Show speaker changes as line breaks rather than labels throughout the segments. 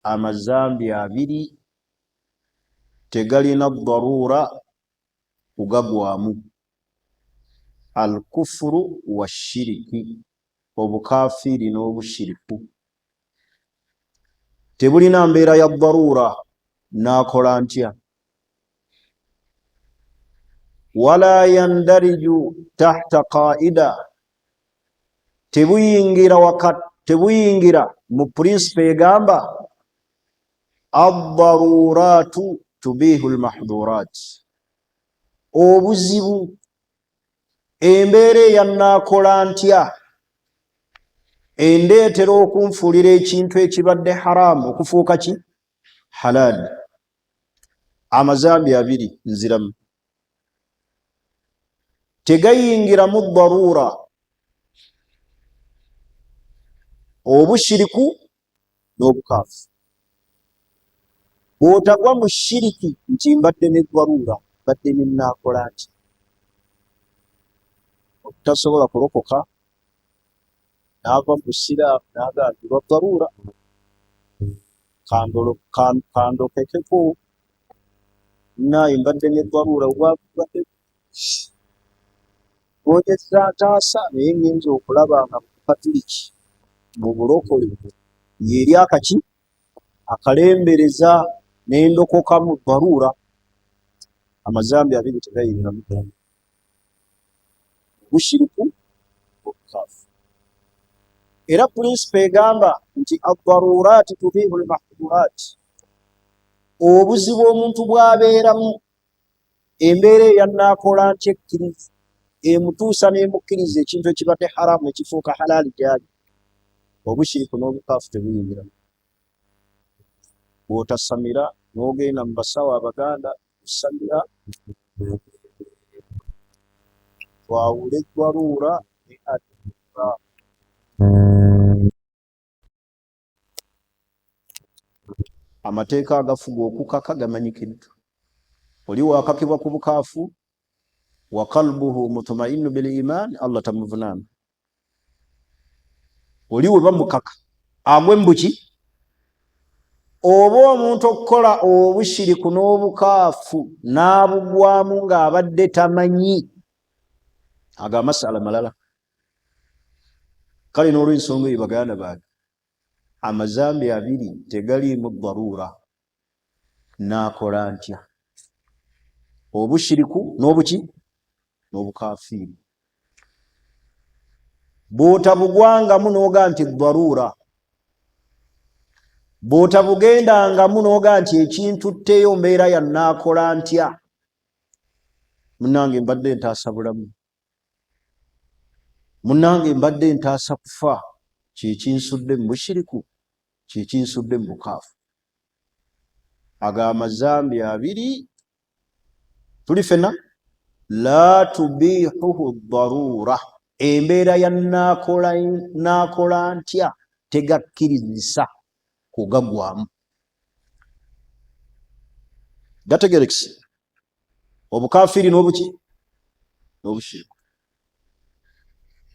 amazambi abiri tegalina darura kugagwamu, al-kufuru wa shiriki, obukafiri n'obushiriku. Tebulina mbeera ya darura, nakola ntya? Wala yandariju tahta qaida, tebuyingira mu principle egamba ad-daruratu tubihu al-mahdhurat. Obuzibu, embeera eyannakola ntya endeetera okunfuulira ekintu ekibadde haramu okufuuka ki? Halal. Amazambi abiri nziramu, tegayingiramu darura, obushiriku n'obukaafu. Bw'otagwa mu shiriki nti mbadde ne darura, mbadde ninnakola nti, okutasobola kulokoka n'ava mu siraamu n'agambirwa darura, kandokekeko naye mbadde ne darura obwabadde bwogeza ntaasa naye ngenza okulaba nga mu Katuliki mu bulokole yeri akaki akalembereza n'endokoka mu darura. Amazambi abiri tegayingiramu bushiriku obukaafu. Era principle egamba nti ad-darurati tubihu al-mahdhurat, obuzibu omuntu bw'abeeramu, embeera eyannakola nti ekkiriza emutuusa n'emukkiriza ekintu ekibadde haramu ekifuuka halali gyali, obushiriku n'obukaafu tebuyingiramu. Bw'otasamira n'ogenda mu basawo Abaganda kusamira, twawula edarura ne ad-darura. Amateeka agafuga okukaka gamanyikiddwa. Oli wakakibwa ku bukaafu wa qalbuhu mutmainnu bil iman, Allah tamuvunaana. Oli we bamukaka agwe mbuki? Oba omuntu okukola obushiriku n'obukaafu n'abugwamu ng'abadde tamanyi, aga amasala malala. Kale n'olw'ensonga eyo baganda bange, amazambi abiri tegaliimu darura, nakola ntya? Obushiriku n'obuki? N'obukafiiri. Bw'otabugwangamu n'oga nti darura, bw'otabugendangamu n'oga nti ekintu tteyo mbeera ya nakola ntya, munnange mbadde ntaasa bulamu, munnange mbadde ntaasa kufa, kyekinsudde mu bushiriku, kyekinsudde mu bukaafu. Aga amazambi abiri tuli fena la tubihuhu darura, embeera ya nakola ntya tegakkirizisa kugagwamu. Gategerekese obukafiri n'obuki? N'obushiriku.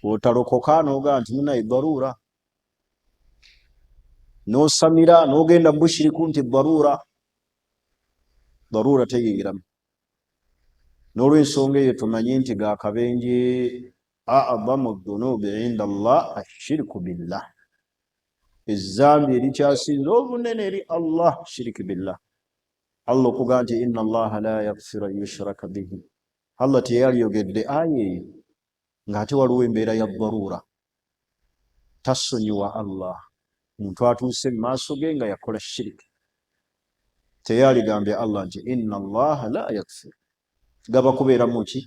Otalokoka n'oga nti munaye darura, n'osamira n'ogenda mu bushiriku nti darura, darura teyingiramu. N'olw'ensonga eyo tumanye nti gaakabenje a'dhamu dhunubi inda Allah ashirku billah, ezzambi erikyasinze obunene eri Allah shiriki billah. Allah okuga nti inna Allaha la yaghfiru an yushraka bihi, Allah teyaliyogedde aya eyo ng'ate waliwo embeera ya darura, tasonyiwa Allah muntu atuuse mu maaso ge nga yakola shiriki. Teyaligambye Allah nti inna Allaha la yaghfiru, gaba kubeeramu ki?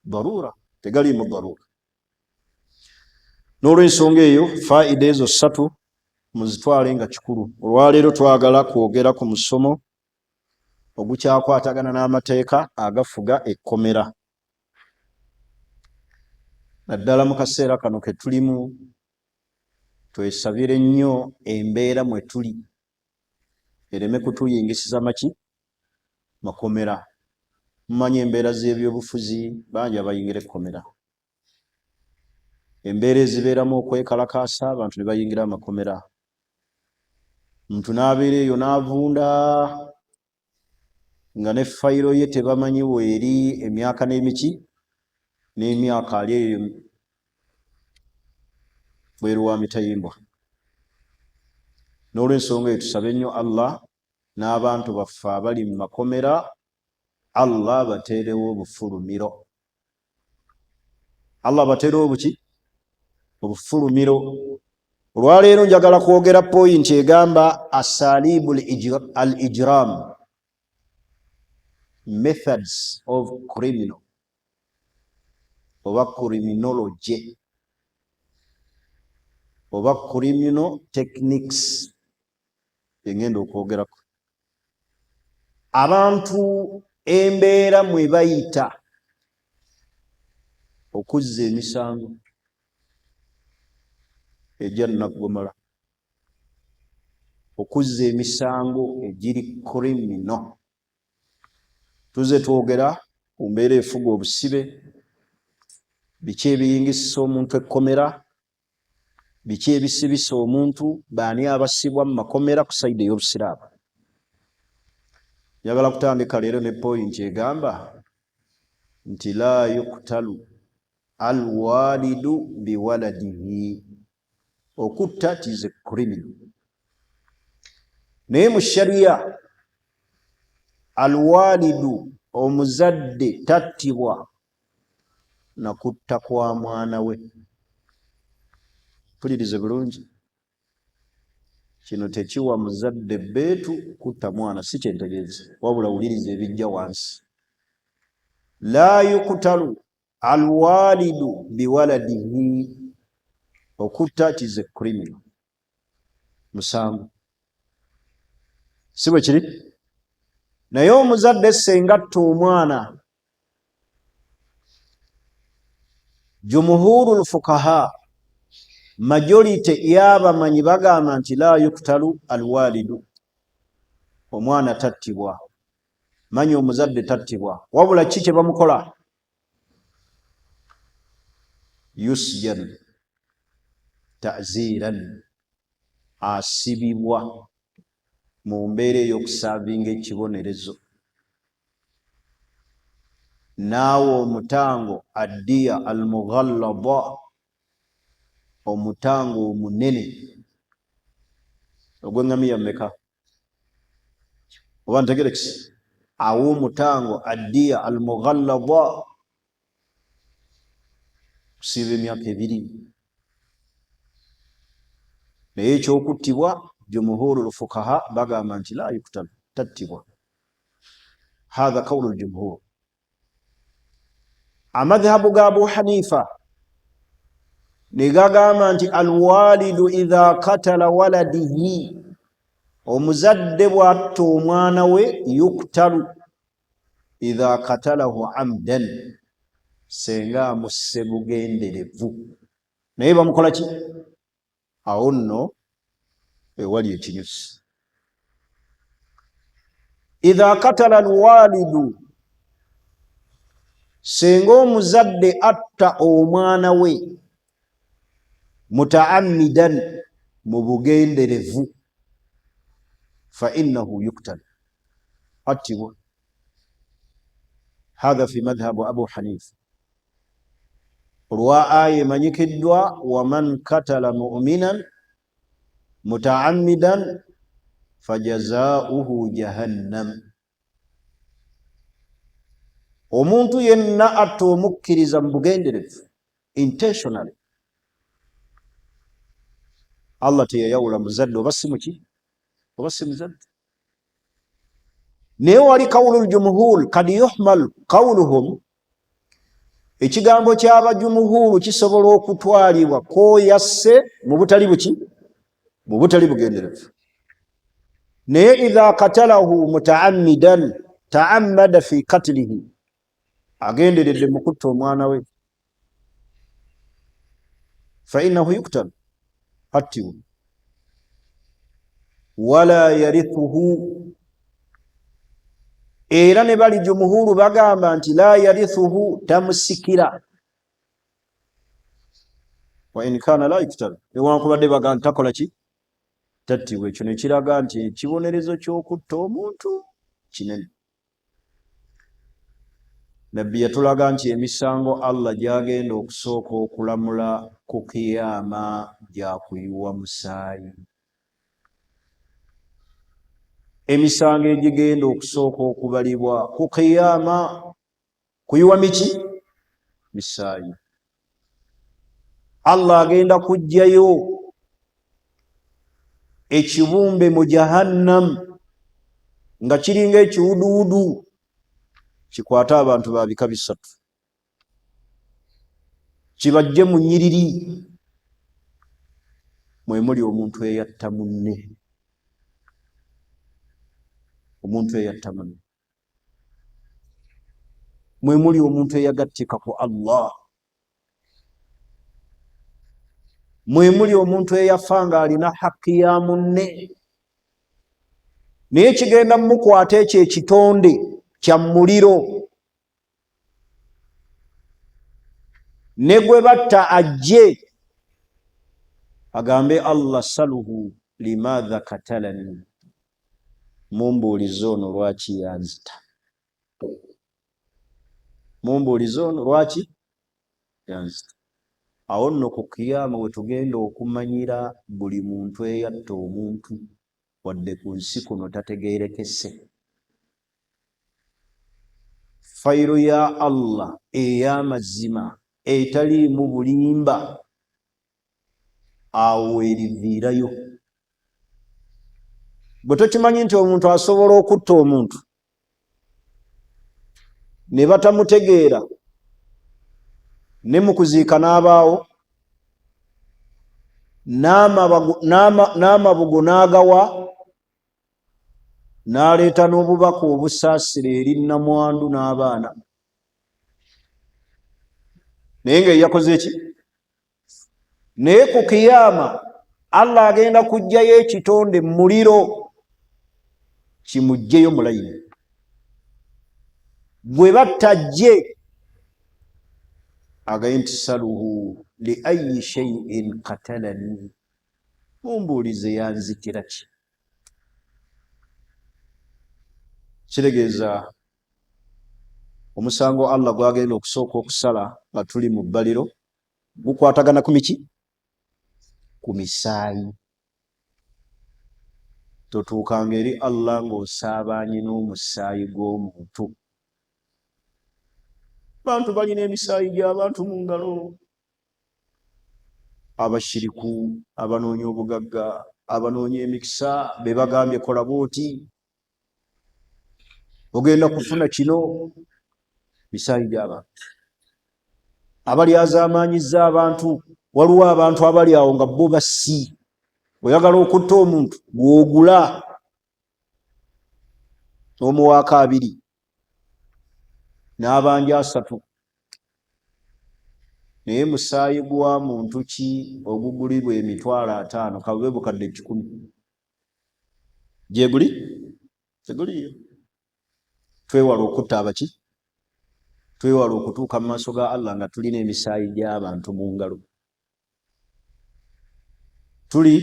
Darura, tegaliimu darura. N'olw'ensonga eyo faida ezo ssatu muzitwale nga kikulu. Olwaleero twagala kwogera ku musomo ogukyakwatagana n'amateeka agafuga ekkomera. Naddala mu kaseera kano ke tulimu, twesabire nnyo embeera mwe tuli ereme kutuyingisiza maki? Makomera. Mumanyi embeera z'ebyobufuzi bangi abayingira ekkomera. Embeera ezibeeramu okwekalakaasa abantu ne bayingira amakomera. Muntu n'abeera eyo n'avunda nga ne fayiro ye tebamanyi weeri emyaka n'emiki n'emyaka ali eyo bweru wa mitayimbwa. N'olw'ensonga eyo tusabe nnyo Allah n'abantu baffe abali mu makomera, Allah bateerewo obufulumiro. Allah bateerewo buki? Obufulumiro. Olwaleero njagala kwogera point egamba asalibu al-ijram, methods of criminal oba criminology oba criminal techniques engenda okwogerako. Abantu embeera mwe bayita okuzza emisango ejja nnaggomala, okuzza emisango egiri criminal. Tuze twogera ku mbeera efuga obusibe, biki ebiyingisisa omuntu ekkomera, biki ebisibisa omuntu, baani abasibwa mu makomera ku sayidi ey'obusiraamu. Njagala kutandika leero ne point egamba nti la yuktalu alwalidu biwaladihi. Okutta is a criminal. Naye mu sharia alwalidu omuzadde tattibwa na kutta kwa mwana we. Mpulirize bulungi, kino tekiwa muzadde bbeetu kutta mwana, si kyentegeeza, wabula wuliriza ebijja wansi. La yuktalu alwalidu biwaladihi. Okutta is a criminal, musango, si bwe kiri? Naye omuzadde senga atta omwana, jumuhurul fukaha, majority y'abamanyi bagamba nti la yuktalu alwalidu, omwana tattibwa. Manyi omuzadde tattibwa, wabula ki kye bamukola? Yusjan ta'ziran, asibibwa mu mbeera ey'okusaavinga ekibonerezo. Naawe omutango addiya almughallada, omutango omunene ogw'engamiya mmeka? Oba ntegerekisi? Awo omutango addiya almughallada kusiiba emyaka 2. Naye ekyokuttibwa jumuhurul fukaha bagamba nti la yuktal, tattibwa. Hadha qawlu jumhur. Amadhhabu ga Abu Hanifa negagamba nti alwalidu idha katala waladihi, omuzadde bw'atta omwana we, yuktalu idha katalahu amdan, senga amusse bugenderevu. Naye bamukola ki? Awo nno ewali ekinyusi. Idha katala alwalidu, senga omuzadde atta omwana we mutaammidan, mu bugenderevu, fa innahu yuktal, attibwa. Hadha fi madhhabu Abu Hanifa. Olwa aya emanyikiddwa waman katala mu'minan mutaammidan fajazaa'uhu jahannam. Omuntu yenna atta omukkiriza mu bugenderevu, intentionally, Allah teyayawula muzadde oba si muki, oba si muzadde. Naye wali qawlul jumhur kad yuhmal qawluhum, ekigambo ky'abajumuhuru kisobola okutwalibwa k'oyasse mu butali buki, mu butali bugenderevu. Naye idha katalahu mutaammidan, taammada fi katlihi, agenderedde mu kutta omwana we, fa innahu yuktal, attibwa. Wala yarithuhu, era ne bali jumuhuru bagamba nti la yarithuhu, tamusikira. Wa in kana la yuktal, newankubadde bagamba takola ki? tattibwa. Ekyo ne kiraga nti ekibonerezo ky'okutta omuntu kinene. Nabbi yatulaga nti emisango Allah gy'agenda okusooka okulamula ku kiyama gya kuyiwa musaayi. Emisango egigenda okusooka okubalibwa ku kiyama kuyiwa miki? Misaayi. Allah agenda kuggyayo ekibumbe mu Jahannam nga kiringa ekiwuduwudu, kikwate abantu ba bika bisatu, kibajje mu nnyiriri. Mwe muli omuntu eyatta munne, omuntu eyatta munne. Mwe muli omuntu eyagattika ku Allah. Mwe muli omuntu eyafa nga alina hakki ya munne, naye kigenda mukwata ekyo ekitonde kya muliro, ne gwe batta ajje agambe Allah saluhu limadha katalani, mumbuulize ono lwaki yanzita, mumbuulize ono lwaki yanzita. Awo nno ku kiyama we tugenda okumanyira buli muntu eyatta omuntu wadde ku nsi kuno tategeerekese. Fayiro ya Allah ey'amazima etaliimu bulimba, awo eriviirayo. Bwe tokimanyi nti omuntu asobola okutta omuntu ne batamutegeera, ne mu kuziika n'abaawo, n'amabugo n'agawa, n'aleeta n'obubaka obusaasira eri nnamwandu n'abaana, naye nga yakoze ki? Naye ku kiyama Allah agenda kuggyayo ekitonde mu muliro kimuggyeyo mulayini. Bwe battajje agaye nti saluhu li ayi shay'in qatalani, mumbuulize yanzitira ki. Kiregeeza omusango Allah gwagenda okusooka okusala nga tuli mu bbaliro gukwatagana ku miki? Ku misaayi. Totuukanga eri Allah ng'osaabaanye n'omusaayi gw'omuntu. Abantu balina emisaayi gy'abantu mu ngalo. Abashiriku, abanoonya obugagga, abanoonya emikisa, be bagambye kola bw'oti, ogenda kufuna kino, misaayi gy'abantu. Abalyazaamaanyizza abantu, waliwo abantu abali awo nga bo bassi. Oyagala okutta omuntu gw'ogula n'omuwaaka 2 n'abanja 3, naye musaayi gwa muntu ki ogugulibwa $5,000 kabube bukadde 10? Gyeguli? Teguliyo. Twewala okutta abaki? Twewala okutuuka mu maaso ga Allah nga tulina emisaayi gy'abantu mu ngalo. Tuli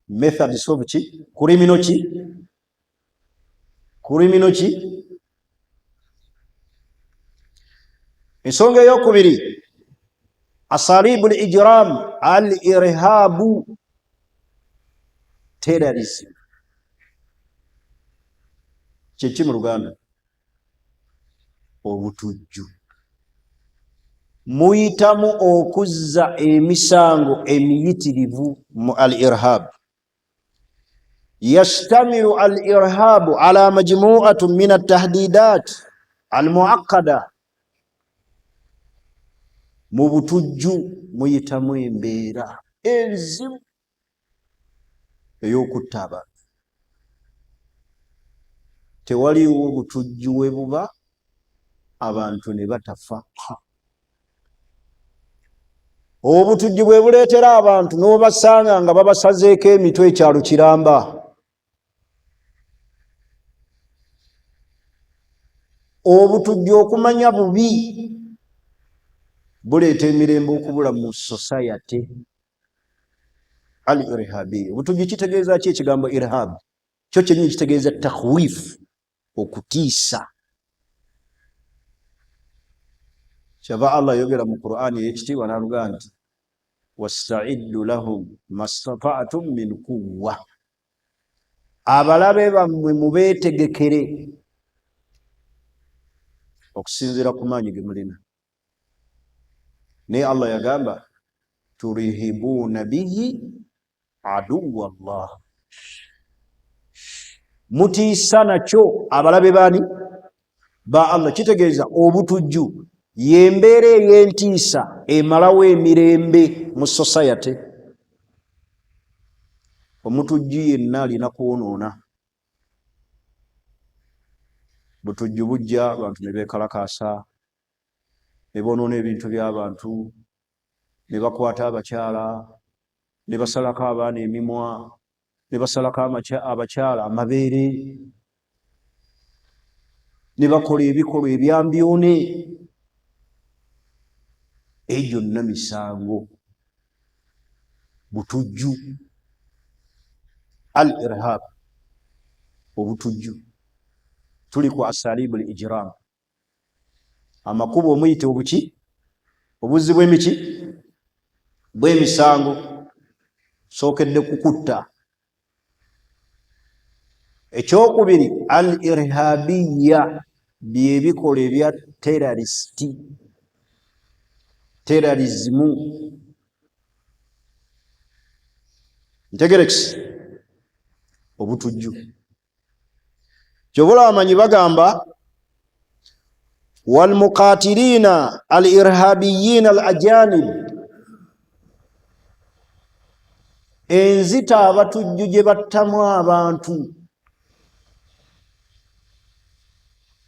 methods of ki? Criminal ki? Criminal ki? Ensonga ey'okubiri, asalibul ijram al irhabu, terrorism. Kyeki mu Luganda? Obutujju. Muyitamu okuzza emisango emiyitirivu mu al irhab. Yastamiru al irhabu ala majmu'atun min at-tahdidat al muaqqada. Mu butujju muyitamu embeera enzibu ey'okutta abantu. Tewaliwo obutujju we buba abantu ne batafa. Obutujju bwe buleetera abantu n'obasanga nga babasazeeko emitwe ekyalo kiramba. Obutujju okumanya bubi buleeta emirembe okubula mu society. al-irhabi. Obutujju kitegeeza ki ekigambo irhab? Kyo kyennyini kitegeeza takhwif, okutiisa. Kyava Allah yogera mu Qur'ani ey'ekitiibwa n'aluga nti wasta'iddu lahum mastata'tum min quwwa, abalabe bammwe mubeetegekere okusinziira ku maanyi ge mulina. Naye Allah yagamba turihibuuna bihi aduwwa Allah, mutiisa nakyo abalabe baani? Ba Allah. Kitegeeza obutujju yembeera ey'entiisa emalawo emirembe mu society. Omutujju yenna alina kwonoona. Butujju bujja abantu ne beekalakaasa, ne boonoona ebintu by'abantu, ne bakwata abakyala, ne basalako abaana emimwa, ne basalako abakyala amabeere, ne bakola ebikolwa ebyambyone. Eyo gyonna misango, butujju, al-irhab, obutujju. Tuli ku asalibu al-ijram, amakubo omuyite obuki? Obuzzi bw'emiki? Bw'emisango. Sookedde kukutta. Ekyokubiri al-irhabiya, byebikola ebya terrorism. Ntegerekisi obutujju. Kyobola amanyi bagamba wal muqatilina al irhabiyina al ajanib, enzita abatujju gye battamu abantu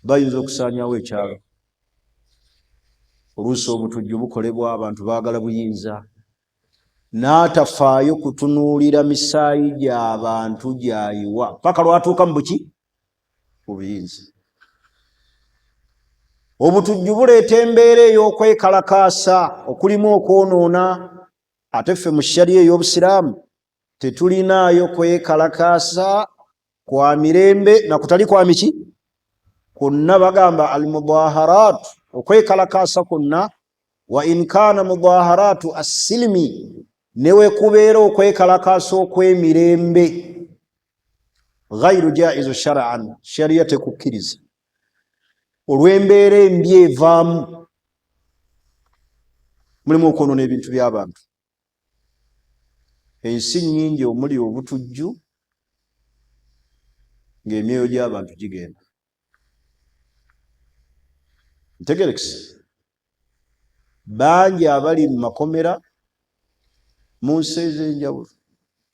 bayinza okusaanyawo ekyalo. Oluusi obutujju bukolebwa abantu baagala buyinza, n'atafaayo kutunuulira misaayi gy'abantu gy'ayiwa paka lwatuuka mu buki? Mu buyinza. Obutujju buleeta embeera ey'okwekalakaasa okulimu okwonoona. Ate ffe mu shariya ey'Obusiraamu tetulinaayo kwekalakaasa kwa mirembe na kutali kwa miki? Konna bagamba al-mudaharat, okwekalakaasa konna, wa in kaana mudaharatu as-silmi, newe kubeera okwekalakaasa okw'emirembe, ghayru jaizu shar'an, shariya tekukkiriza. Olw'embeera embi evaamu, mulimu okwonoona ebintu by'abantu. Ensi nnyingi omuli obutujju ng'emyoyo gy'abantu gigenda. Ntegerekisi. Bangi abali mu makomera mu nsi ez'enjawulo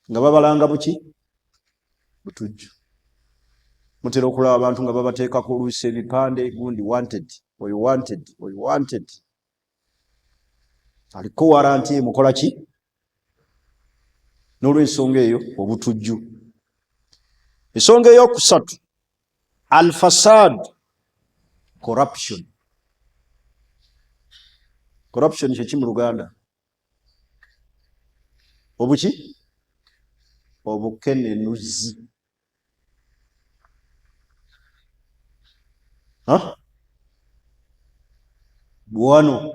nga babalanga buki? Butujju. Mutera okulaba abantu nga babateekako oluusi ebipande, gundi wanted, oyo wanted, oyo wanted. Aliko waranti emukola ki? N'olw'ensonga eyo obutujju. Ensonga ey'okusatu al-fasad, corruption. Corruption kye ki mu Luganda? Obuki? Obukenenuzi. Wano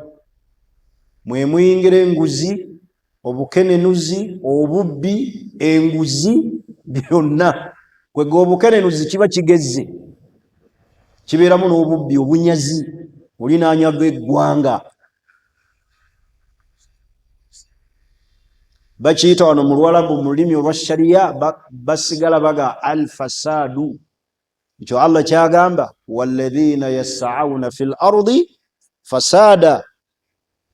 mwe muyingira enguzi, obukenenuzi, obubbi, enguzi, byonna. Kwega obukenenuzi kiba kigezze, kibeeramu n'obubbi, obunyazi, olinaanyaga eggwanga. Bakiyita wano mu Luwalabu mu lulimi olwa shariya basigala baga al-fasadu. Ekyo Allah kyagamba walladhina yas'auna fil ardi fasada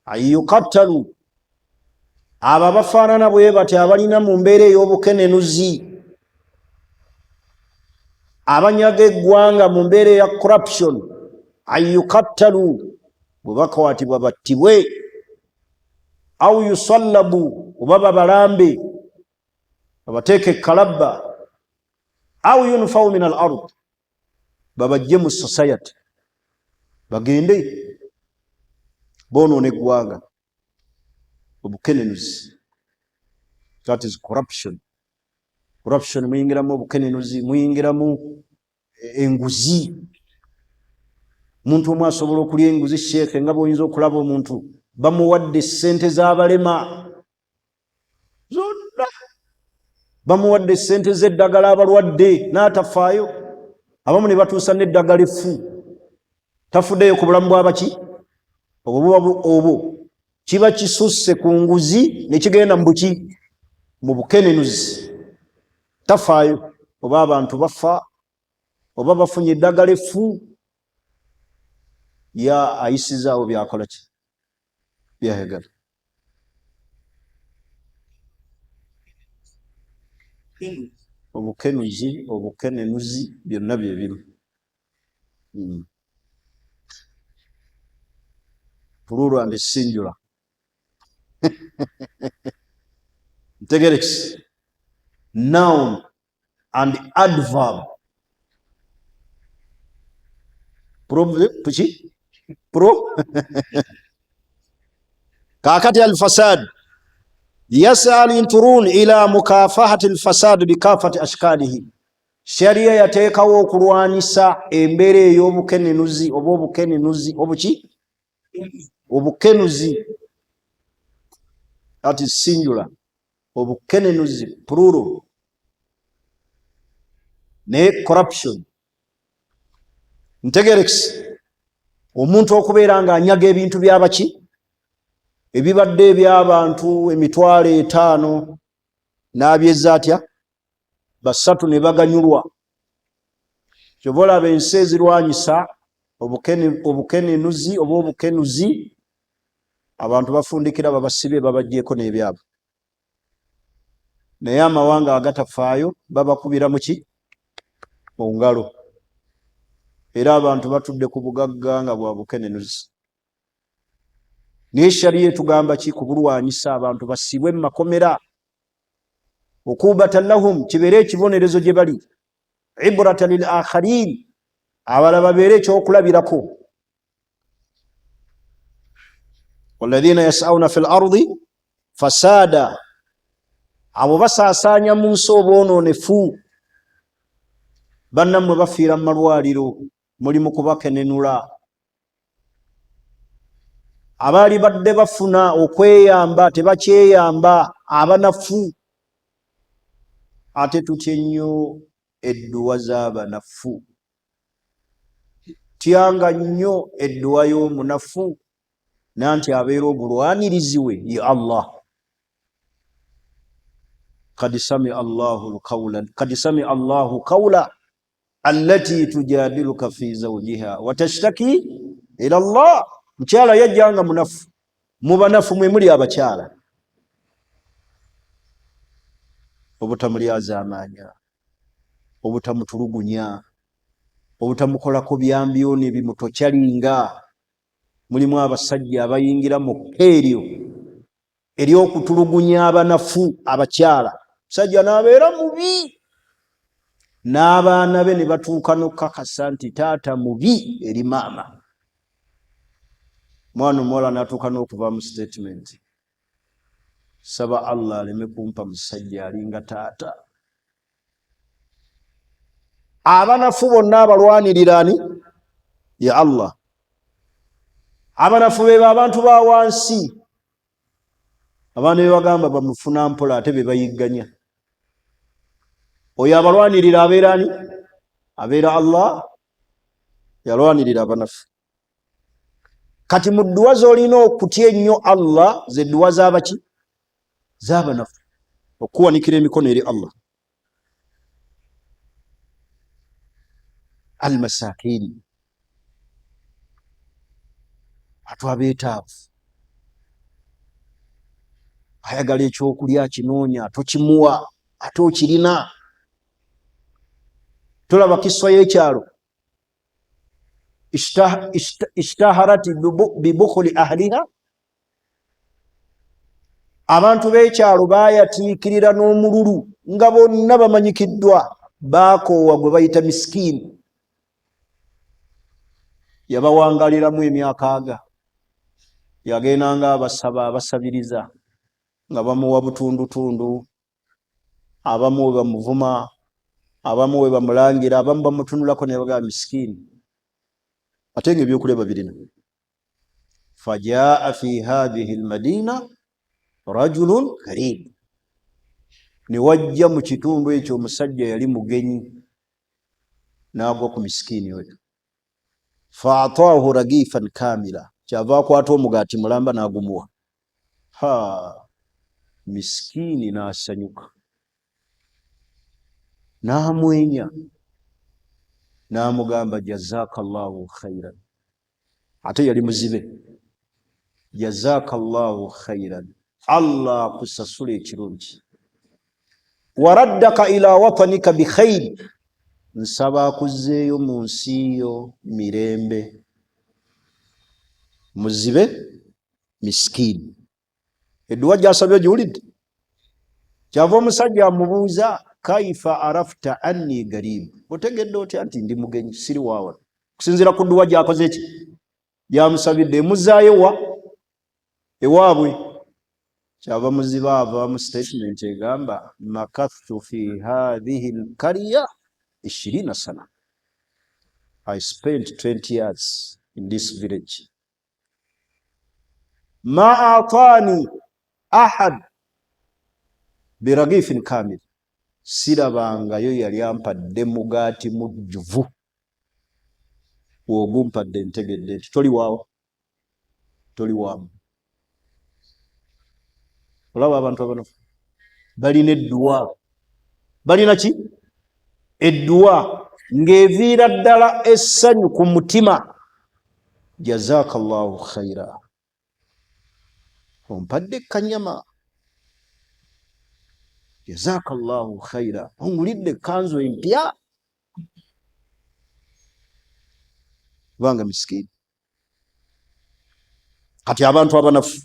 ay yuqattalu, abo abafaanana bwe bati abalina mu mbeera ey'obukenenuzi, abanyaga eggwanga mu mbeera eya corruption, ay yuqattalu, bwe bakwatibwa battibwe, au yusallabu, oba babalambe babateeke kalabba, au yunfau min al ard, babajje mu society bagende boonoona eggwanga. Obukenenuzi. That is corruption. Corruption muyingiramu obukenenuzi, muyingiramu enguzi. Muntu omu asobola okulya enguzi sheekhe nga bw'oyinza okulaba omuntu bamuwadde ssente z'abalema zonna, bamuwadde ssente z'eddagala abalwadde n'atafaayo. Abamu ne batuusa n'eddagala effu, tafuddeyo ku bulamu bw'abaki obwo kiba kisusse ku nguzi ne kigenda mu buki, mu bukenenuzi. Tafaayo oba abantu bafa oba bafunye eddagala effu, ya ayisizaawo byakola ki, byayagala. Obukenuzi, obukenenuzi byonna bye bimu. Plural and singular. Ntegerekisi. Noun and adverb. Kakati al-fasad yas'a al-inturun ila mukafahati al-fasad bikafati ashkalihi. Sharia yateekawo okulwanisa embeera ey'obukenenuzi oba obukenenuzi obuki, obukenuzi, that is singular, obukenenuzi plural, ne corruption. Ntegerekisi, omuntu okubeera nga anyaga ebintu by'abaki, ebibadde eby'abantu 5,000 n'abyezza atya 3 ne baganyulwa. Kyova olaba ensi ezirwanyisa obukenenuzi oba obukenuzi, abantu bafundikira babasibe babaggyeko n'ebyabo. Naye amawanga agatafaayo babakubira muki, mu ngalo. Era abantu batudde ku bugagga nga bwa bukenenuzi. Naye sharia etugamba ki? Kubulwanyisa abantu basibwe mu makomera. Ukubatan lahum, kibeere ekibonerezo gye bali. Ibratan lil akharin, abalala babeere ekyokulabirako. Walladhina yas'awna fil ardi fasada, abo basaasaanya mu nsi obwonoonefu. Bannammwe bafiira mu malwaliro, muli mu kubakenenula. Abaali badde bafuna okweyamba tebakyeyamba, abanafu. Ate tutye nnyo edduwa z'abanafu. Tyanga nnyo edduwa y'omunafu, nanti abeera obulwanirizi we ye Allah. Qad sami Allahu qawla allati tujadiluka fi zawjiha wa tashtaki ila Allah. Mukyala yajjanga munafu, mu banafu mwe muli abakyala. Obutamulyaza amaanya, obutamutulugunya, obutamukolako byambyoni bimutokyalinga. Mulimu abasajja abayingira mu eryo ery'okutulugunya abanafu abakyala. Musajja n'abeera mubi, n'abaana be ne batuuka n'okukakasa nti taata mubi eri maama. Mwana omuwala n'atuuka n'okuva mu statement, saba Allah aleme kumpa musajja alinga taata. Abanafu bonna abalwanirira ani? Ya Allah. Abanafu beba abantu ba wansi, abaana be bagamba bamufuna mpola ate be bayigganya. Oyo abalwanirira abeera ani? Abeera Allah, yalwanirira abanafu. Kati mu dduwa z'olina okutya ennyo Allah ze dduwa z'abaki? Z'abanafu. Okuwanikira emikono eri Allah. Al-masakini, abantu abeetaavu. Ayagala ekyokulya kinoonya, tokimuwa ate okirina. Tolaba kiswa y'ekyalo, ishtaharati bibukhuli ahliha. Abantu b'ekyalo baayatiikirira n'omululu nga bonna bamanyikiddwa, baakoowa gwe bayita miskini. Yabawangaliramu emyaka aga, yagendanga abasaba abasabiriza nga bamuwa butundutundu, abamu we bamuvuma, abamu we bamulangira, abamu bamutunulako ne bagamba miskini. Ate ng'ebyokulya babirina. Fajaa fi hadhihi almadina rajulun karim, ne wajja mu kitundu ekyo omusajja yali mugenyi, n'agwa ku miskini oyo. Faataahu ragifan kamila, kyava akwata omugaati mulamba n'agumuwa. Miskini n'asanyuka, n'amwenya, n'amugamba jazakallahu khairan. Ate yali muzibe. Jazakallahu khairan, Allah akusasule ekirungi. Waraddaka ila watanika bikhair, nsaba akuzzeeyo mu nsi yo mirembe. Muzibe, miskini. Edduwa gy'asabye giwulidde. Kyava omusajja amubuuza, kaifa arafta anni garib, otegedde otya nti ndi mugenyi siri waawa? Kusinziira ku dduwa gy'akoze eki, gyamusabidde, emuzzaayo ewaabwe. Kyava muziba ava mu statement egamba makathtu fi hadhihi alqarya 20 sana, I spent 20 years in this village. Ma atani ahad biragifin kamil, sirabangayo yali ampadde mugaati mujjuvu. Ogumpadde ntegedde nti toli waawo, toli waamu. Olaba abantu abano balina edduwa. Balina ki? Edduwa ng'eviira ddala essanyu ku mutima. Jazakallahu khaira, ompadde kanyama. Jazakallahu khaira, ongulidde kanzu empya. Kubanga miskini. Kati abantu abanafu,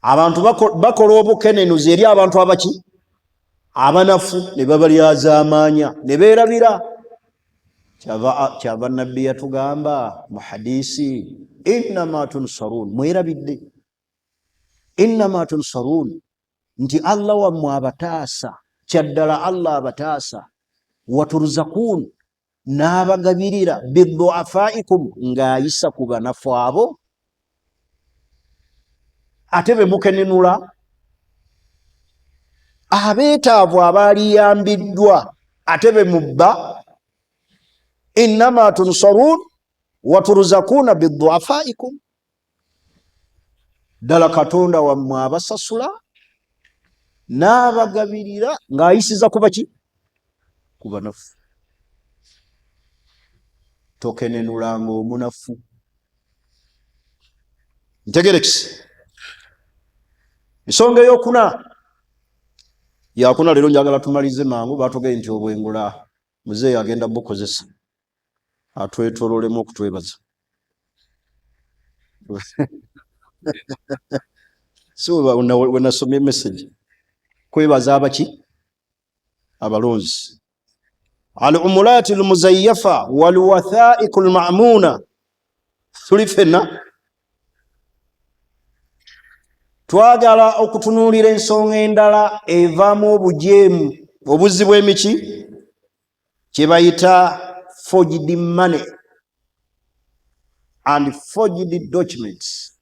abantu bakola obukenenuzi eri abantu abaki? Abanafu, ne babalyaza amaanya, ne beerabira. Kyava nabbi yatugamba mu hadisi, innama tunsarun, mwerabidde. Innama tunsarun, nti Allah wammwe abataasa, kyaddala Allah abataasa. Waturzakun, n'abagabirira biduafaikum, ng'ayisa ku banafu abo. Ate be mukenenula abeetaavu abaliyambiddwa, ate be mubba. Innama tunsarun waturzakuna biduafaikum, ddala Katonda wammwe abasasula n'abagabirira ng'ayisiza ku baki? Ku banafu. Tokenenulanga omunafu. Ntegerekisi. Ensonga ey'okuna, yakuna leero njagala tumalize mangu, batugee nti obwengula muzeeyi agenda bukozesa atwetololemu okutwebaza. So we nasomye message, kwebaza abaki? Abalonzi. Al-umulati al-muzayyafa wal-wathaiq al-ma'muna. Tuli ffenna twagala okutunuulira ensonga endala evaamu obujeemu, obuzzi bw'emiki, kye bayita forged money and forged documents.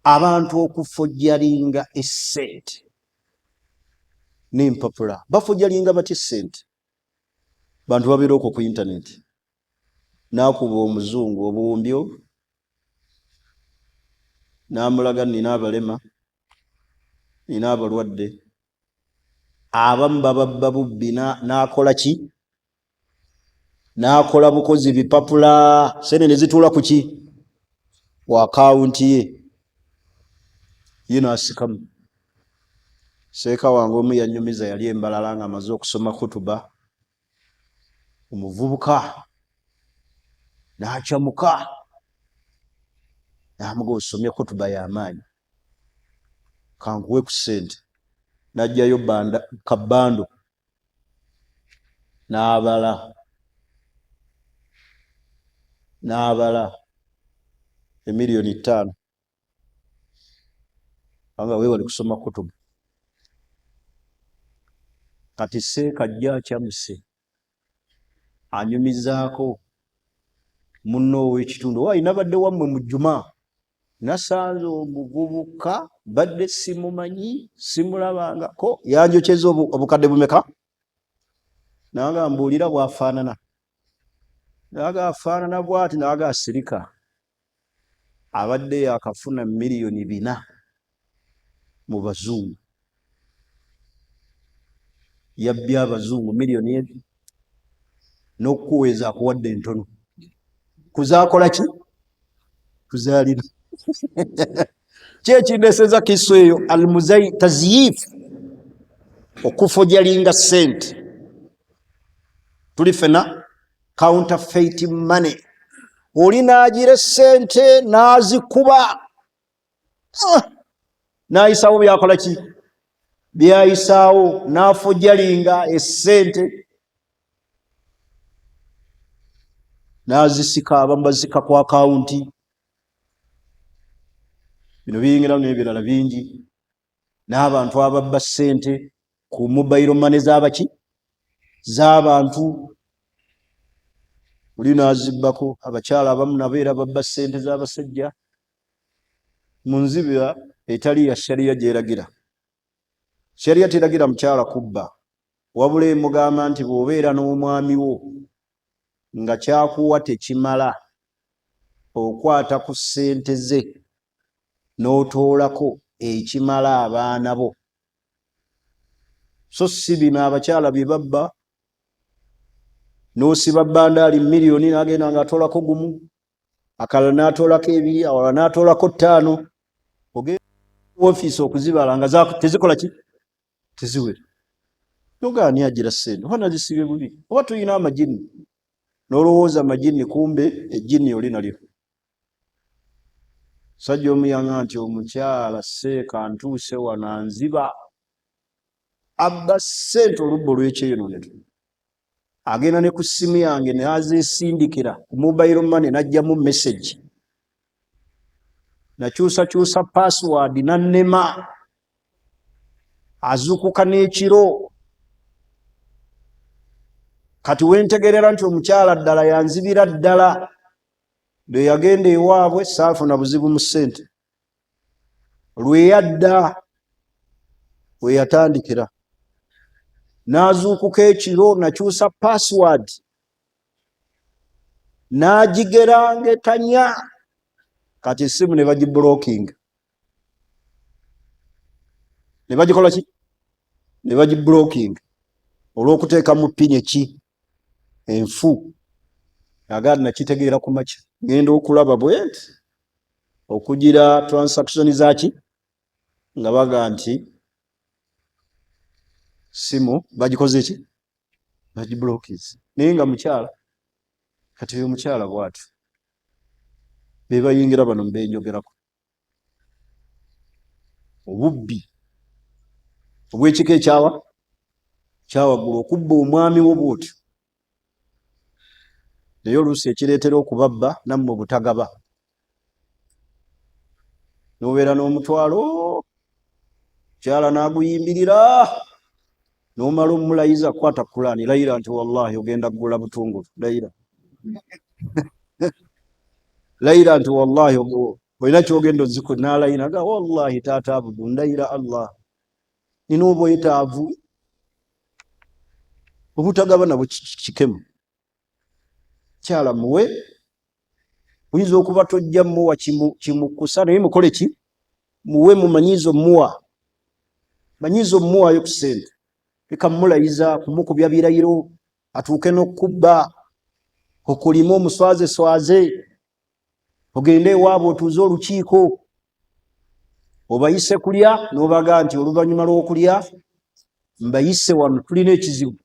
Abantu okufojjalinga essente n'empapula. Bafojjalinga batya essente? Bantu babeera okwo ku internet, n'akuba omuzungu obuwumbyo, n'amulaga nina abalema, nina abalwadde. Abamu bababba bubbi, n'akola ki? N'akola bukozi bipapula, sente ne zituula ku ki? Ku akawunti ye n'asikamu. Seeka wange omu yannyumiza, yali Embalala ng'amaze okusoma khutuba. Omuvubuka n'akyamuka, n'amuga osomye khutuba y'amaanyi, kankuwe ku ssente. N'ajjayo kabbando n'abala $5,000,000. Anga weewale kusoma khutuba. kati seeka ajja akyamuse anyumizaako munno ow'ekitundu alina badde wammwe mu jjuma nasanze omuvubuka badde simumanyi simulabangako yanjokyeza obukadde bumeka naga mbuulira bwafaanana naga afaanana bwati naga asirika abadde yakafuna miliyoni 4 mu bazungu yabbye abazungu miliyoni ezo n'okuweza akuwadde entono kuzakola ki kuzaalira kyekindeeseza kiso eyo almuzai tazyif okufojalinga sente tuli fena counterfeit money oli nagira sente nazikuba nayisawo byakola ki byayisawo nafojalinga esente nazisika abamu bazika ku akawunti bino biyingira n'ebirala bingi n'abantu ababba ssente ku mobile money z'abaki z'abantu oli nazibbako abakyala abamu nabeera babba ssente z'abasajja mu nzibira etali ya shariya gyeragira. Shariya teragira mukyala kubba wabula emugamba nti bw'obeera n'omwami wo nga kyakuwa tekimala okwata ku ssente ze n'otoolako ekimala abaana bo so si bino abakyala bye babba n'osiba bandaali miliyoni n'agenda ng'atoolako gumu akalala n'atoolako 2 awala n'atoolako 5 ogenda ofiisi okuzibala nga tezikola ki teziwera nogaani agira ssente oba nazisibye bubi oba tulina amajini n'olowooza amajini kumbe ejjini oli nalyo sajja omuyanga nti omukyala seeka ntuuse wano anziba abba ssente olubba olw'ekyeyononeto agenda ne ku ssimu yange nazesindikira ku mobile money najjamu message nakyusakyusa password nannema azukuka n'ekiro kati wentegerera nti omukyala ddala yanzibira ddala lwe yagenda ewaabwe saafuna buzibu mu ssente lwe yadda we yatandikira n'azuukuka ekiro nakyusa password n'agigerangetanya kati essimu ne bagibulookinga ne bagikola ki ne bagibulookinga olw'okuteeka mu pini eki enfu agaadi nakitegeera ku makya ngenda okulaba bwenti okugira transaction zaki nga baga nti simu bagikoze ki bagibulookiza naye nga mukyala kati oyo mukyala bwati bebayingira bano mbenjogerako obubbi obw'ekika ekyawa kyawaggulu okubba omwami wo bwotyo naye oluusi ekireetera okubabba nammwe butagaba n'obeera n'omutwalo mukyala n'aguyimbirira n'omala omulayiza kwata Qur'ani layira nti wallahi ogenda kugula butungulu layira nti wallahi olina kyogenda oziku n'alayira aga wallahi taata abudu ndayira Allah nina obwetaavu obutagaba nabwe kikemu kyala muwe oyinza okuba tojja muwa kimukusa naye mukole ki muwe mumanyiizo muwayo ku ssente leka mulayiza kumukubya birayiro atuuke n'okubba okulima omuswaze ogende ewaabwe otuuze olukiiko obayise kulya n'obaga nti oluvannyuma lw'okulya mbayise wano tulina ekizibu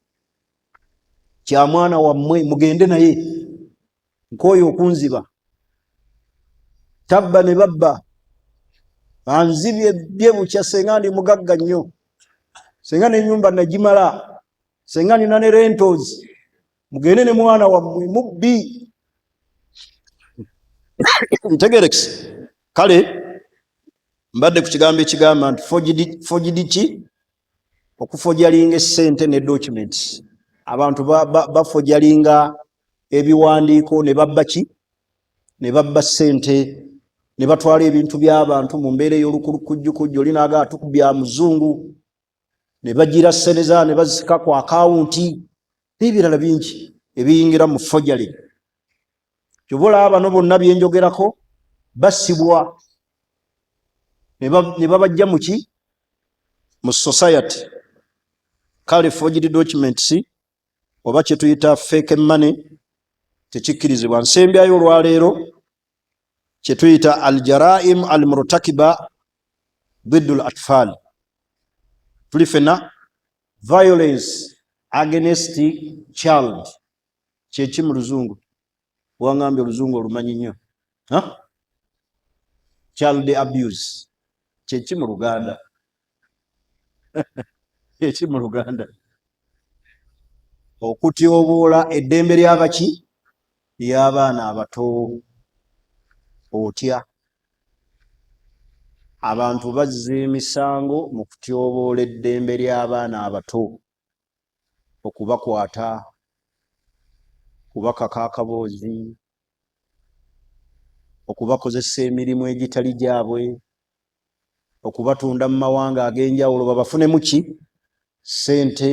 kya mwana wammwe mugende naye nkooyo okunziba tabba ne babba anzibye bye bukya senga ndi mugagga nnyo senga n'ennyumba nagimala senga nina ne rentals mugende ne mwana wammwe mubbi ntegerekisi kale mbadde ku kigambo ekigamba nti forged ki okufojalinga essente ne documents. Abantu bafojalinga ebiwandiiko ne babba ki, ne babba ssente, ne batwala ebintu by'abantu mu mbeera ey'olukulukujjukujju, oli naaga atukubya muzungu, ne bagira seneza ne bazisika ku akawunti n'ebirala bingi ebiyingira mu fojali. Kyobola bano bonna byenjogerako basibwa ne babajja mu ki, mu society. Kale forged documents oba kye tuyita fake money tekikkirizibwa. Nsembyayo olwaleero kye tuyita al-jaraim al-murtakiba ضد الأطفال. Tuli fena violence against child. Kyeki mu luzungu? Wangambye oluzungu olumanyi nnyo. Child abuse. Kyeki mu Luganda? Kyeki mu Luganda? Okutyoboola eddembe ly'abaki? Ly'abaana abato. Otya abantu bazza emisango mu kutyoboola eddembe ly'abaana abato, okubakwata, kubakaka akaboozi, okubakozesa emirimu egitali gyabwe, okubatunda mu mawanga ag'enjawulo babafunemu ki? Ssente,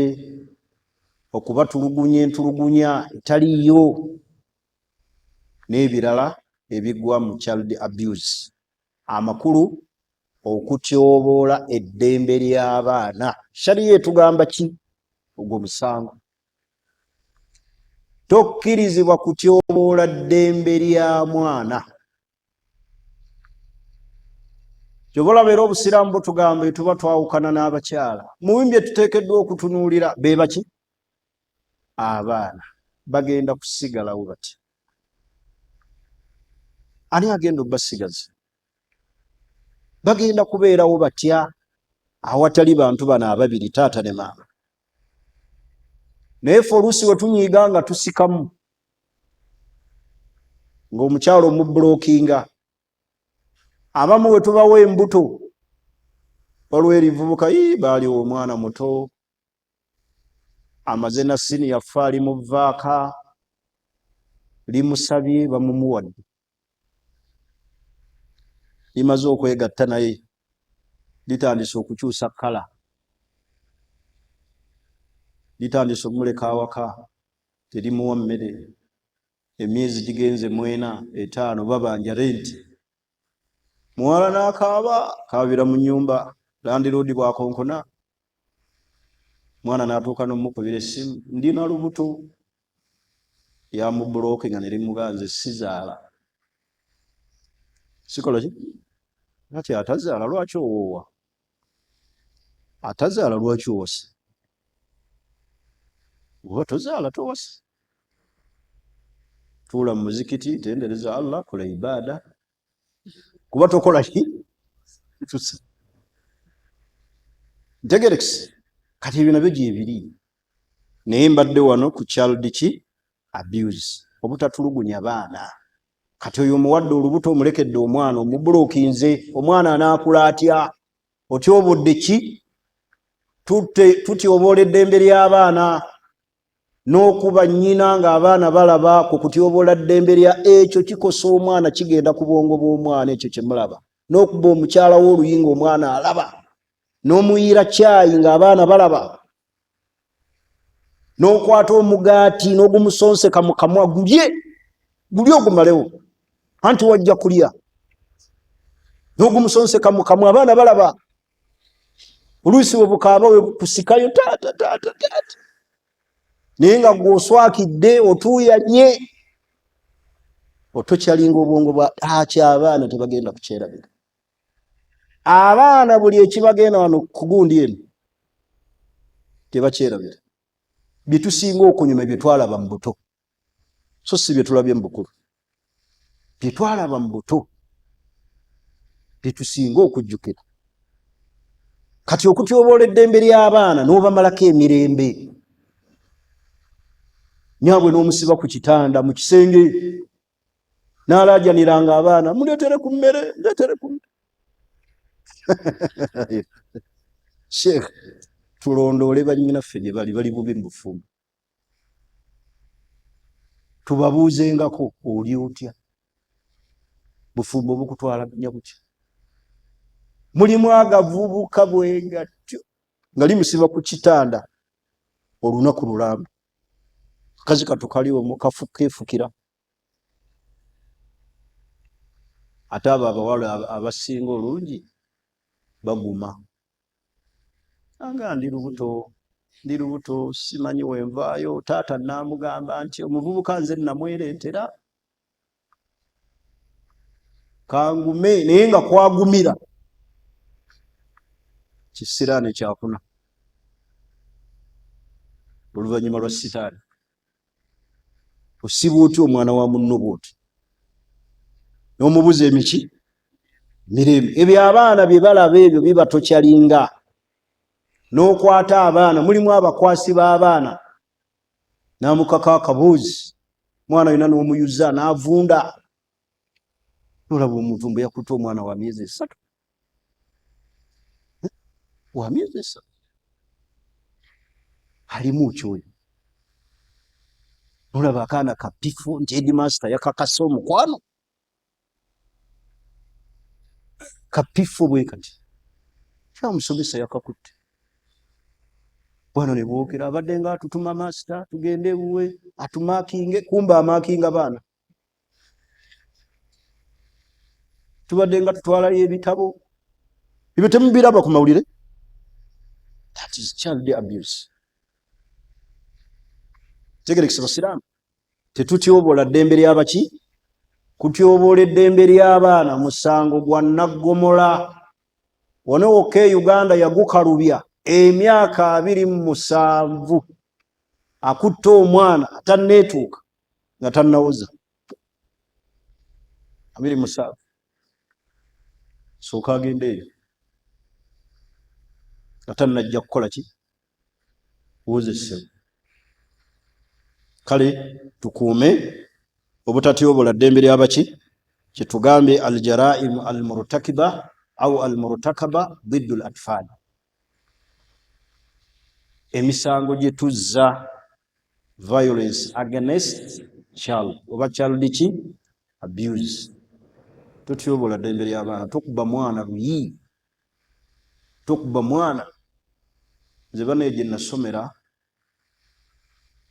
okubatulugunya entulugunya etaliyo, n'ebirala ebigwa mu child abuse. Amakulu okutyoboola eddembe ly'abaana. Shariya etugamba ki? Ogwo musango. Tokkirizibwa kutyoboola ddembe lya mwana. Kyobola beera obusiraamu butugamba tuba twawukana n'abakyala. Mu bye tuteekeddwa okutunuulira be baki? Abaana. Bagenda kusigalawo bati. Ani agenda obbasigaza? Bagenda kubeerawo batya awatali bantu bano ababiri, taata ne maama. Naye ffe oluusi we tunyiiga nga tusikamu, ng'omukyalo omubulookinga. Abamu we tubawa embuto waliwo erivubuka, baali omwana muto amaze na siniya ffe ali mu vaaka, limusabye bamumuwadde. Limaze okwegatta naye litandise okukyusa kkala, litandise okumuleka awaka, terimuwa mmere. Emyezi gigenze 4, 5 babanja renti. Muwala n'akaaba, kaabira mu nnyumba, landiroodi bwakonkona. Mwana n'atuuka n'omukubira essimu, ndina lubuto. Yamubulooke nga ne limuganze sizaala. Sikola ki? Ati atazaala lwaki owoowa? Atazaala lwaki owasa? Oba tozaala towasa. Tuula mu muzikiti, tendereza Allah, kola ibaada. Kuba tokola ki? Tusa. Ntegerekisi. Kati ebyo nabyo gyebiri. Naye mbadde wano ku child ki? Abuse. Obutatulugunya baana. Kati oyo omuwadde olubuto omulekedde omwana, omubulookinze, omwana anaakula atya? Otyobodde ki? Tutyoboola eddembe ly'abaana n'okuba nnyina ng'abaana balaba ku kutyoboola ddembe lya ekyo kikosa omwana, kigenda ku bwongo bw'omwana ekyo kye mulaba. N'okuba omukyala w'oluyinga omwana alaba, n'omuyiira caayi ng'abaana balaba, n'okwata omugaati n'ogumusonseka mu kamwa, gulye ogumalewo, anti wajja kulya. N'ogumusonseka mu kamwa, abaana balaba. Oluusi we bukaaba we kusikayo taata. Naye nga gw'oswakidde otuuyanye, otokyalinga obwongo bwa abaana tebagenda kukyerabira. Abaana buli ekibagenda wano ku gundi eno tebakyerabira. Bye tusinga okunyuma bye twalaba mu buto, so si bye tulabye mu bukulu. Bye twalaba mu buto bye tusinga okujjukira. Kati okutyoboola eddembe ly'abaana n'obamalako emirembe. Nyaabwe n'omusiba ku kitanda mu kisenge, n'alaajaniranga abaana, muleetere ku mmere, muleetere ku mmere. Sheikh, tulondoole bannyinaffe gye bali bubi mu bufumbo. Tubabuuzengako, oli otya? Bufumbo bukutwala nyabutya? Mulimu agavubuka bwengatyo nga limusiba ku kitanda olunaku lulamba. Kazi katukaliwo mukafukefukira. Ate abo abawala abasinga olungi baguma. Anga ndi lubuto simanyi wenvaayo. Taata namugamba nti omuvubuka nze namwereetera kangume, naye nga kwagumira kisiraane kyakuna oluvannyuma lwa sitaani. Osiba otya omwana wa munno bwoti n'omubuza emiki mirembe? Ebyo abaana bye balaba ebyo biba tokyalinga. N'okwata abaana, mulimu abakwasi b'abaana n'amukaka akabuuzi, mwana yina n'omuyuza n'avunda. Nolaba omuntu mbu yakutte omwana wa myezi 3, wa myezi 3 alimu kyoyo. Nolaba akaana kapifu nti headmaster yakakasa omukwano kapifu bwe kati, kyamusomesa yakakutte. Bwana ne bookera abadde nga atutuma master tugende buwe atumakinge, kumba amakinga baana. Tubadde nga tutwalayo ebitabo, ebyo temubiraba ku mawulire. That is child abuse. Tegerekesa basiraamu, tetutyobola ddembe ly'abaki? Kutyobola eddembe ly'abaana musango gwa Naggomola. Wano wokka e Uganda yagukalubya emyaka 27 akutte omwana atanneetuuka nga tannawoza. 27 sooka agende eyo nga tannajja kukola ki? Wozesebwa. Kale tukuume obutatyobola ddembe ly'abaki? Kyetugambye aljaraimu almurtakiba au almurtakaba diddu al-atfal. Emisango gye tuzza violence against child oba child ki? Abuse. Totyobola ddembe ly'abaana. Tokuba mwana luyi, tokuba mwana. Nze bane gye nasomera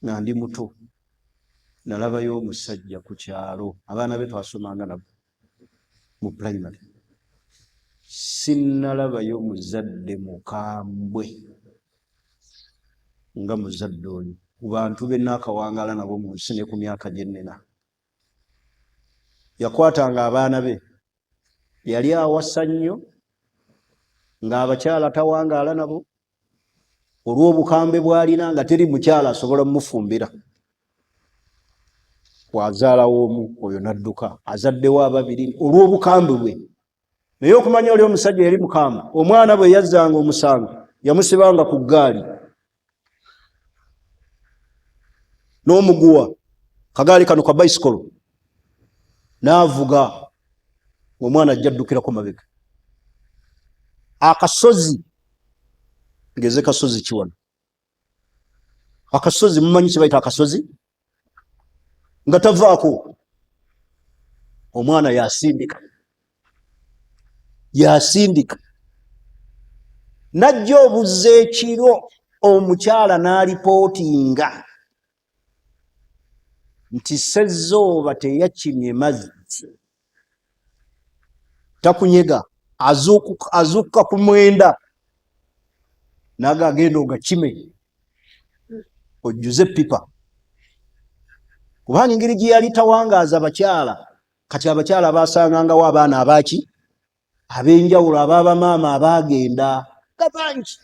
nga ndi muto nalabayo omusajja ku kyalo, abaana be twasomanga nabo mu primary. Sinnalabayo muzadde mukambwe nga muzadde oyo ku bantu be naakawangala nabo mu nsi ne ku myaka gye nnina. Yakwatanga abaana be, yali awasa nnyo ng'abakyala tawangaala nabo olw'obukambe bw'alina nga teri mukyala asobola mmufumbira. Bw'azaalawo omu oyo n'adduka, azaddewo 2 olw'obukambe bwe. Naye okumanya oli omusajja yali mukambwe, omwana bwe yazzanga omusango yamusibanga ku ggaali n'omuguwa kagaali kano ka bicycle n'avuga, omwana ajja addukirako mabega. Akasozi ngeze kasozi kiwano, akasozi mumanyi kye bayita akasozi nga tavaako, omwana yasindika najja obuzza ekiro, omukyala n'alipootinga nti Ssezzooba teyakimye mazzi, takunyega, azuukuka ku 9 naga agenda ogakime ojjuze pipa. Kubanga engeri gye yali tawangaaza abakyala, kati abakyala baasangangawo abaana abaki? Ab'enjawulo, abaabamaama abaagenda nga bangi.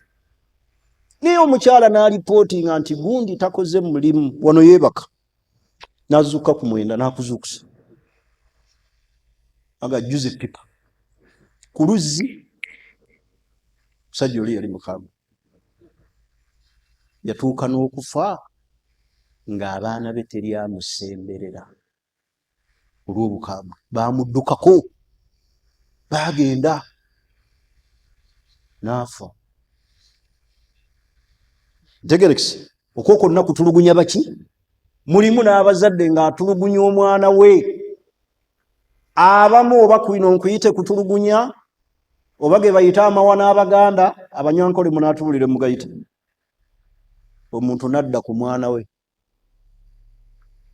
Naye omukyala n'alipootinga nti gundi takoze mulimu, wano yeebaka. N'azuuka ku 9 n'akuzuukusa aga ajjuze pipa ku luzzi. Musajja oli yali mukambwe, yatuuka n'okufa ng'abaana be teri amusemberera olw'obukambwe. Baamuddukako, baagenda, n'afa. Ntegerekese okwo konna kutulugunya baki? Mulimu n'abazadde ng'atulugunya omwana we. Abamu oba kwino nkuyite kutulugunya oba ge bayita amawa n'Abaganda, Abanyankole munaatubulire mugayita. Omuntu nadda ku mwana we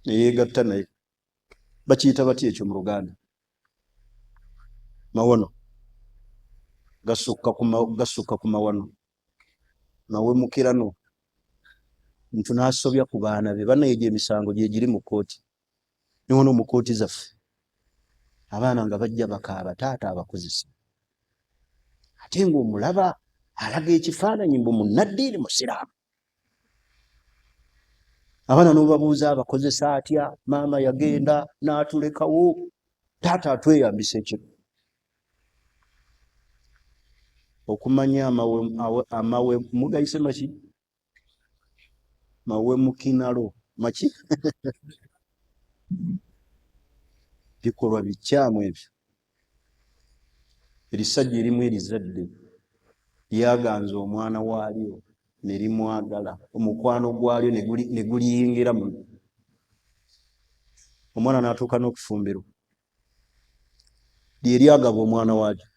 ne yeegatta naye. Bakiyita batya ekyo mu Luganda? Mawono. Gasukka ku mawano. Mawemukirano. Omuntu n'asobya ku baana be. Bannaye egyo emisango gye giri mu kkooti. Ne wano mu kkooti zaffe abaana nga bajja bakaaba taata abakozesa. Ate ng'omulaba alaga ekifaananyi mbu munnaddiini musiraamu. Abaana n'obabuuza abakozesa atya, maama yagenda n'atulekawo, taata atweyambisa ekiro. Okumanya amawe mugayise maki? Mawe mukinalo maki? Bikolwa bikyamu ebyo. Erisajja erimu erizadde lyaganza omwana waalyo ne limwagala, omukwano gwalyo ne guliyingira mu. Omwana n'atuuka n'okufumbirwa. Lye lyagaba omwana waalyo.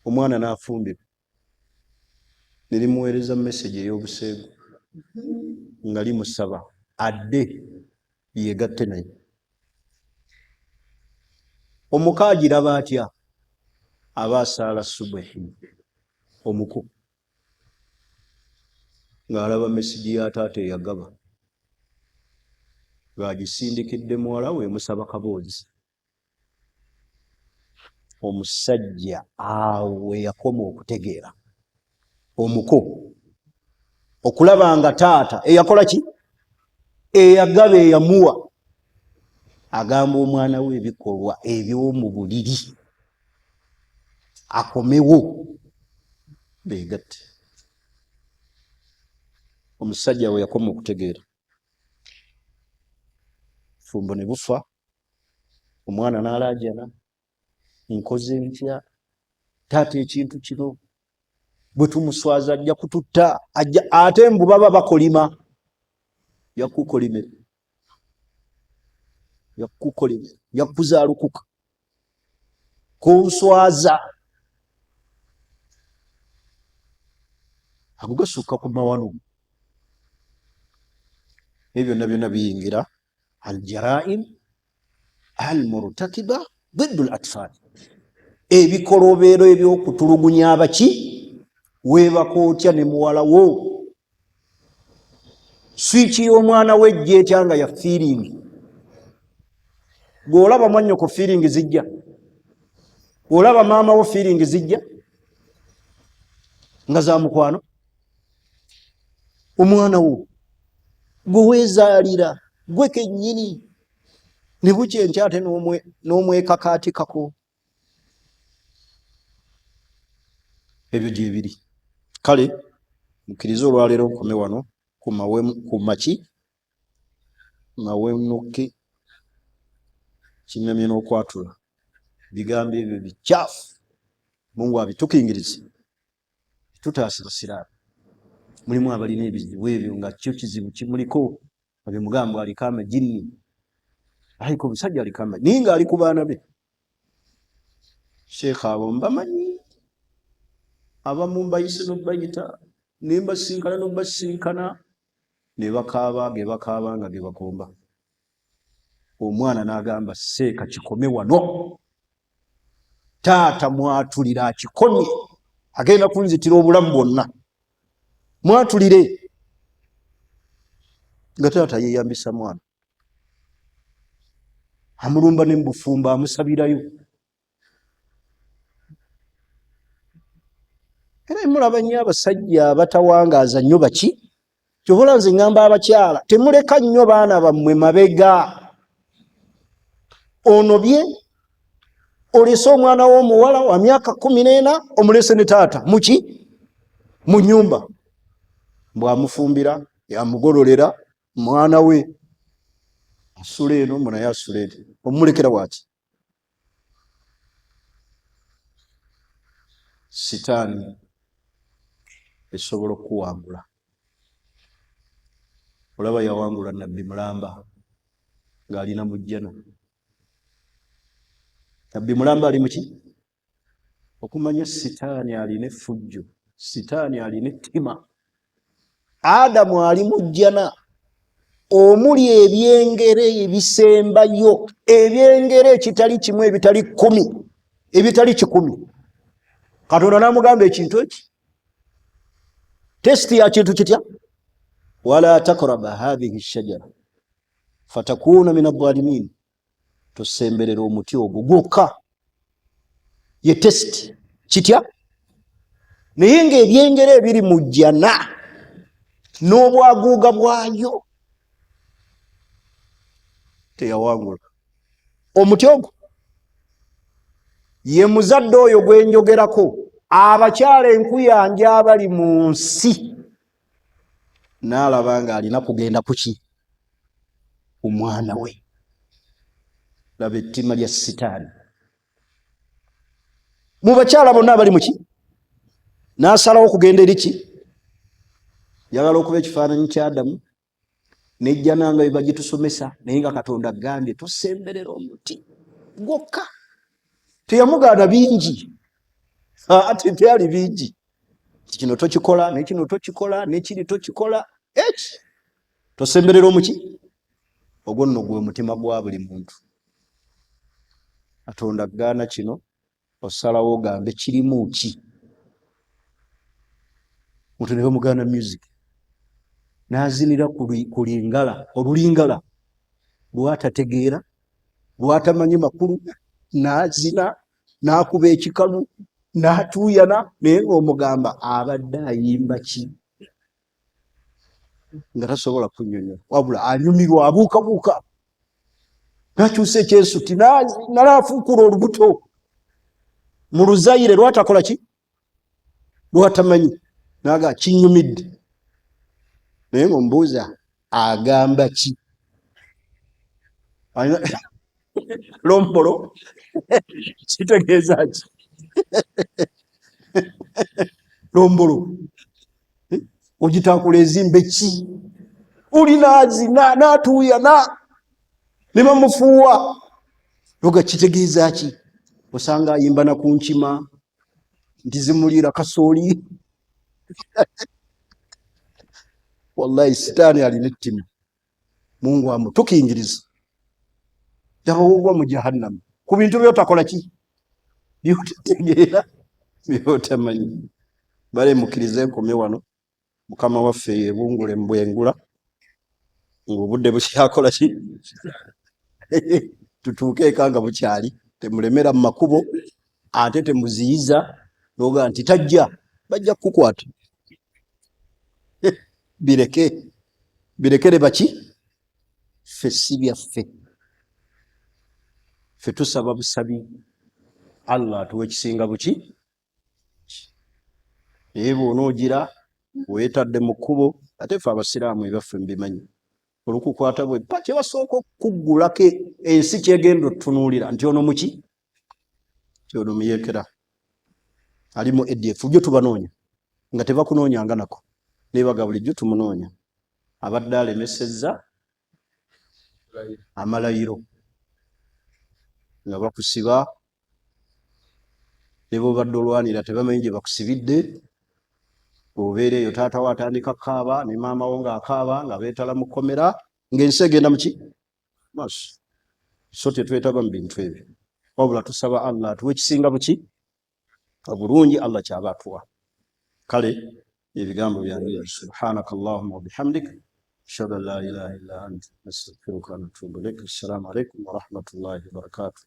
Omwana n'afumbirwa. Ne limuweereza message ey'obuseegu nga limusaba adde yeegatte naye. Omuka agiraba atya? Aba asaala subuhi omuko ng'alaba message ya taata eyagaba ng'agisindikidde muwala we emusaba kaboozi. Omusajja awo yakoma okutegeera omuko okulaba nga taata eyakola ki? Eyagaba eyamuwa agamba omwana we ebikolwa eby'omu buliri akomewo beegatte. Omusajja we yakoma okutegeera. Fumbo ne bufa. Omwana n'alaajana, nkoze ntya? Taata ekintu kino bwe tumuswaza ajja kututta, ate mbu baba bakolima. Yakukolimira. Yakuzaalukuka. Konswaza. Ago gasukka ku mawano. Ebyo byonna biyingira al-jaraim al-murtakiba ضد al-atfal. Ebikolobeero eby'okutulugunya abaki? Weebaka otya ne muwala wo? Swiki y'omwana we ejja etya nga ya feeling. Gw'olaba mwannyoko feeling zijja. Olaba maama wo feeling zijja nga za mukwano. Omwana wo gwe weezaalira gwe kennyini ne bukya enkya ate n'omwekakaatikako. Ebyo gye biri. Kale mukkirize olwaleero nkome wano ku maki mawenuke kinyamye n'okwatula. Bigambo ebyo bikyafu. Mungu abitukingirize. Tutaasa basiraamu. Mulimu abalina ebizibu ebyo nga kyo kizibu kimuliko. Abye mugambo aliko amajini. Aliko omusajja aliko amajini. Naye ng'ali ku baana be. Sheekh abo mbamanyi. Abamu mbayise n'obayita. Ne mbasinkana n'obasinkana. Ne bakaaba ge bakaaba nga ge bakomba. Omwana n'agamba seeka kikome wano. Taata mwatulira akikomye. Agenda kunzitira obulamu bwonna. Mwatulire. Nga taata yeeyambisa mwana. Amulumba ne mbufumba amusabirayo. Era mulaba nnyo abasajja abatawangaaza nnyo baki? Kyobola nze ngamba abakyala temuleka nnyo baana bammwe mabega. Onobye olese omwana w'omuwala wa myaka 14 omulese ne taata muki? Mu nnyumba. Bw'amufumbira yamugololera mwana we asula eno mbu naye asula eri. Omulekera waaki? Sitaani esobola okuwangula. olaba yawangula nabbi mulamba ng'alina mujjana. Nabbi mulamba ali muki? Okumanya sitaani alina effujjo, sitaani alina ettima. Adamu ali mujjana omuli ebyengere ebisembayo, ebyengere ekitali kimu ebitali 10, ebitali 100. Katonda n'amugamba ekintu eki, testi ya kintu kitya, wala takraba hadhihi shajara fatakuna min adh-dhalimin, tosemberera omuti ogwo gwokka, ye testi kitya. Naye ng'ebyengere ebiri mu jjana n'obwaguuga bwayo teyawangula. Omuti ogwo ye muzadde oyo gwe njogerako, abakyala enkuyanja abali mu nsi n'alaba ng'alina kugenda kuki? Ku mwana we. Laba ettima lya sitaani. Mu bakyala bonna abali muki? N'asalawo kugenda eri ki? Yagala okuba ekifaananyi kya Adamu n'ejjana nga bwe bagitusomesa, naye nga Katonda agambye tosemberera omuti gwokka. Teyamugaana bingi, ate teali bingi. Kino tokikola, nekino tokikola, nekiri tokikola. Eki tosemberera omuki? Ogwo nno gwe mutima gwa buli muntu. Katonda agaana kino, osalawo ogambe kirimu ki? Muntu ne bamugaana music, n'azinira ku lingala, olulingala lwatategeera, lwatamanyi makulu, n'azina, n'akuba ekikalu, n'atuuyana, naye ng'omugamba abadde ayimba ki? Nga tasobola kunnyonnyola, wabula anyumirwa, abuukabuuka, n'akyusa ekyensuti, n'afuukula olubuto mu luzayire lwatakola ki? Lwatamanyi, naga kinyumidde. Naye ng'omubuuza agamba ki? Lombolo kitegeeza ki? Lombolo ogitakula ezimbe ki? Oli n'azina, n'atuuyana, ne bamufuuwa. Oga kitegeeza ki? Osanga ayimba na ku nkima nti zimuliira kasooli. Wallahi sitaani alina ettima. Mungu amutukingiriza. Jabawugwa mu jahannam ku bintu by'otakola ki? By'otategeera, by'otamanyi. Bale mukkirize nkomye wano. Mukama waffe yeebungule mu bwengula ng'obudde bukyakola ki? Tutuuke eka nga bukyali, temulemera mu makubo ate temuziyiza n'oga nti tajja, bajja kukukwata. Birekere baki? Ffe si byaffe. Ffe tusaba busabi Allah atuwa ekisinga buki? Naye bw'onoogira weetadde mu kkubo, ate ffe abasiraamu ebaffe mbimanyi, olukukwata bwe pa kyebasooka okuggulako ensi kyegenda otunuulira nti ono muki? Nti ono muyeekera, alimu ADF. Jjo tubanoonya nga tebakunoonyanga nako, nebaga bulijjo tumunoonya. Abadde alemesezza amalayiro nga bakusiba, ne bw'obadde olwanira tebamanyi gye bakusibidde. Obeera eyo taata we atandika kaaba ne maama wo ng'akaaba nga beetala mu kkomera, ng'ensi egenda muki? Maaso. So tetwetaba mu bintu ebyo, wabula tusaba Allah atuwa ekisinga buki? Obulungi Allah kyaba atuwa. Kale ebigambo byange, subhanaka Allahumma wa bihamdik, ashhadu an la ilaha illa anta, astaghfiruka wa atubu ilaik. Assalamu alaikum wa rahmatullahi wa barakatuh.